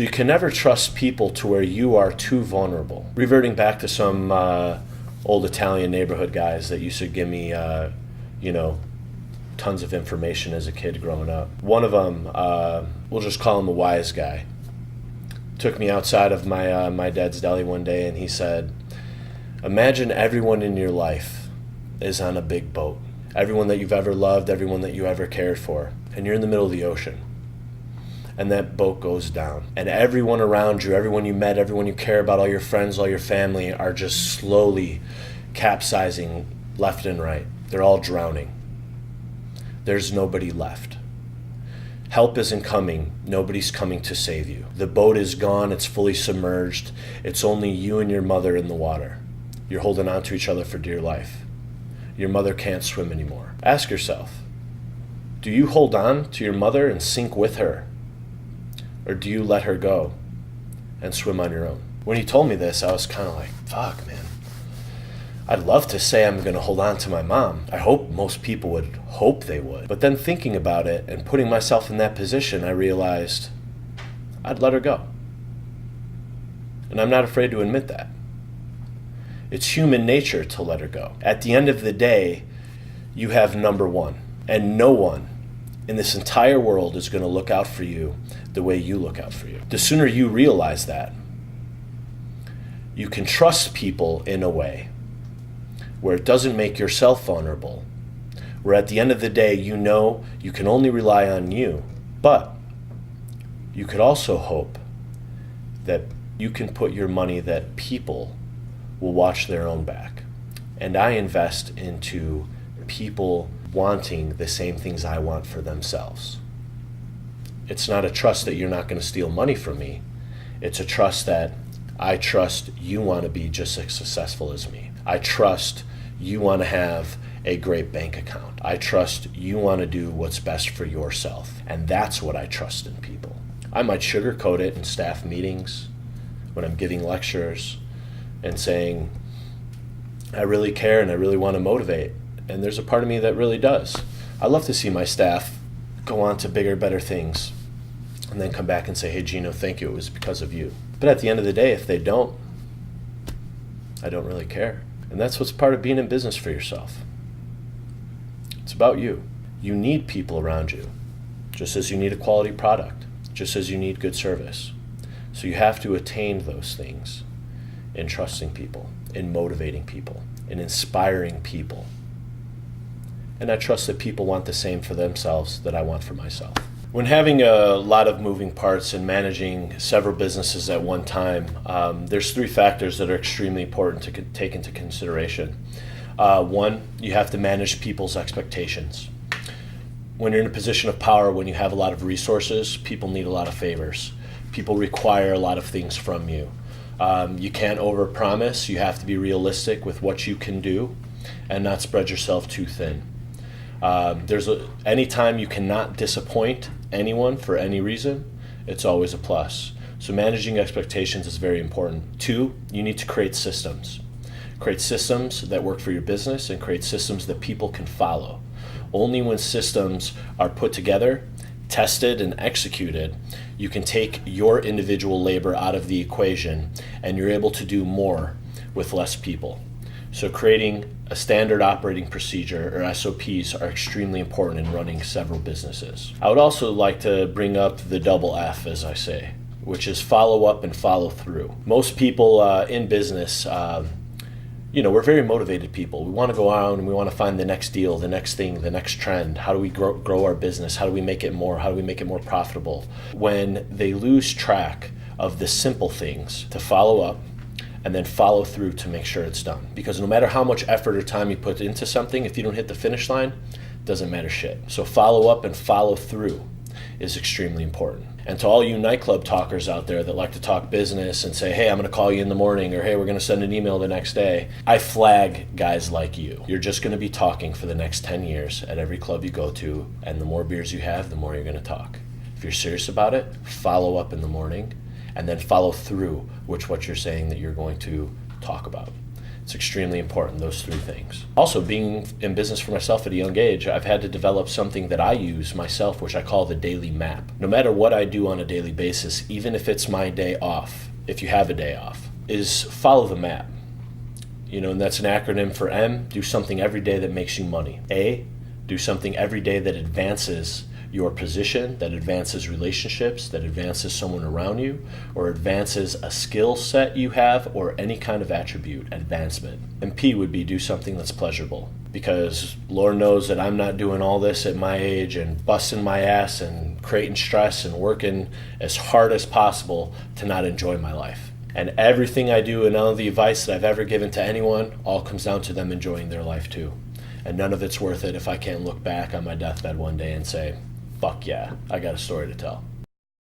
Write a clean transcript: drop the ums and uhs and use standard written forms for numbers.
You can never trust people to where you are too vulnerable. Reverting back to some old Italian neighborhood guys that used to give me, tons of information as a kid growing up. One of them, we'll just call him a wise guy, took me outside of my dad's deli one day and he said, imagine everyone in your life is on a big boat. Everyone that you've ever loved, everyone that you ever cared for, and you're in the middle of the ocean. And that boat goes down. And everyone around you, everyone you met, everyone you care about, all your friends, all your family are just slowly capsizing left and right. They're all drowning. There's nobody left. Help isn't coming. Nobody's coming to save you. The boat is gone. It's fully submerged. It's only you and your mother in the water. You're holding on to each other for dear life. Your mother can't swim anymore. Ask yourself, do you hold on to your mother and sink with her? Or do you let her go and swim on your own? When he told me this, I was kind of like, fuck, man. I'd love to say I'm going to hold on to my mom. I hope most people would hope they would. But then thinking about it and putting myself in that position, I realized I'd let her go. And I'm not afraid to admit that. It's human nature to let her go. At the end of the day, you have number one. And no one in this entire world is going to look out for you the way you look out for you. The sooner you realize that, you can trust people in a way where it doesn't make yourself vulnerable, where at the end of the day you know you can only rely on you, but you could also hope that you can put your money that people will watch their own back. And I invest into people wanting the same things I want for themselves. It's not a trust that you're not going to steal money from me. It's a trust that I trust you want to be just as successful as me. I trust you want to have a great bank account. I trust you want to do what's best for yourself. And that's what I trust in people. I might sugarcoat it in staff meetings, when I'm giving lectures, and saying, I really care and I really want to motivate. And there's a part of me that really does. I love to see my staff go on to bigger, better things and then come back and say, hey, Gino, thank you. It was because of you. But at the end of the day, if they don't, I don't really care. And that's what's part of being in business for yourself. It's about you. You need people around you, just as you need a quality product, just as you need good service. So you have to attain those things in trusting people, in motivating people, in inspiring people. And I trust that people want the same for themselves that I want for myself. When having a lot of moving parts and managing several businesses at one time, there's three factors that are extremely important to take into consideration. One, you have to manage people's expectations. When you're in a position of power, when you have a lot of resources, people need a lot of favors. People require a lot of things from you. You can't overpromise. You have to be realistic with what you can do and not spread yourself too thin. Anytime you cannot disappoint anyone for any reason, it's always a plus. So managing expectations is very important. Two, you need to create systems. Create systems that work for your business and create systems that people can follow. Only when systems are put together, tested, and executed, you can take your individual labor out of the equation and you're able to do more with less people. So creating a standard operating procedure, or SOPs, are extremely important in running several businesses. I would also like to bring up the double F, as I say, which is follow up and follow through. Most people in business, we're very motivated people. We want to go out and we want to find the next deal, the next thing, the next trend. How do we grow our business? How do we make it more? How do we make it more profitable? When they lose track of the simple things, to follow up and then follow through to make sure it's done. Because no matter how much effort or time you put into something, if you don't hit the finish line, it doesn't matter shit. So follow up and follow through is extremely important. And to all you nightclub talkers out there that like to talk business and say, hey, I'm going to call you in the morning, or hey, we're going to send an email the next day, I flag guys like you. You're just going to be talking for the next 10 years at every club you go to, and the more beers you have, the more you're going to talk. If you're serious about it, follow up in the morning and then follow through with what you're saying that you're going to talk about. It's extremely important, those three things. Also, being in business for myself at a young age, I've had to develop something that I use myself, which I call the daily map. No matter what I do on a daily basis, even if it's my day off, if you have a day off, is follow the map. And that's an acronym for M, do something every day that makes you money. A, do something every day that advances your position, that advances relationships, that advances someone around you, or advances a skill set you have, or any kind of attribute, advancement. And P would be do something that's pleasurable. Because Lord knows that I'm not doing all this at my age and busting my ass and creating stress and working as hard as possible to not enjoy my life. And everything I do and all of the advice that I've ever given to anyone all comes down to them enjoying their life too. And none of it's worth it if I can't look back on my deathbed one day and say, fuck yeah, I got a story to tell.